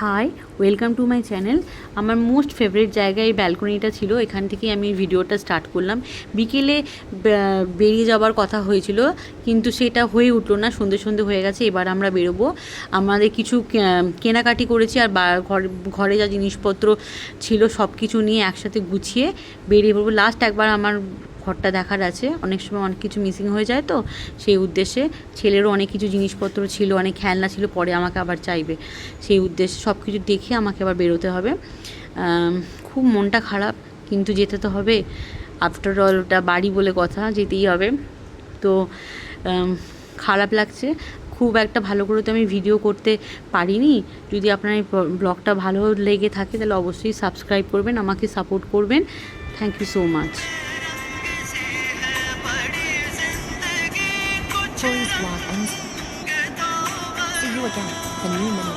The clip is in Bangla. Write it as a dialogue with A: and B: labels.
A: High, welcome to my channel. আমার মোস্ট ফেভারিট জায়গা এই ব্যালকনিটা ছিল, এখান থেকেই আমি ভিডিওটা স্টার্ট করলাম। বিকেলে বেরিয়ে যাওয়ার কথা হয়েছিল, কিন্তু সেটা হয়ে উঠলো না, সন্ধে সন্ধে হয়ে গেছে। এবার আমরা বেরোবো। আমাদের কিছু কেনাকাটি করেছি, আর ঘরে যা জিনিসপত্র ছিল সব কিছু নিয়ে একসাথে গুছিয়ে বেরিয়ে পড়বো। লাস্ট একবার আমার ঘরটা দেখার আছে, অনেক সময় অনেক কিছু মিসিং হয়ে যায়, তো সেই উদ্দেশ্যে ছেলেরও অনেক কিছু জিনিসপত্র ছিল, অনেক খেলনা ছিল, পরে আমাকে আবার চাইবে। সেই উদ্দেশ্যে সব কিছু দেখে আমাকে আবার বেরোতে হবে। খুব মনটা খারাপ, কিন্তু যেতে তো হবে। আফটার অল ওটা বাড়ি বলে কথা, যেতেই হবে। তো খারাপ লাগছে খুব একটা, ভালো করে তো আমি ভিডিও করতে পারিনি। যদি আপনার এই ব্লগটা ভালো লেগে থাকে তাহলে অবশ্যই সাবস্ক্রাইব করবেন, আমাকে সাপোর্ট করবেন। Thank you so much.
B: Tori's vlog ends. See you again, the new minute.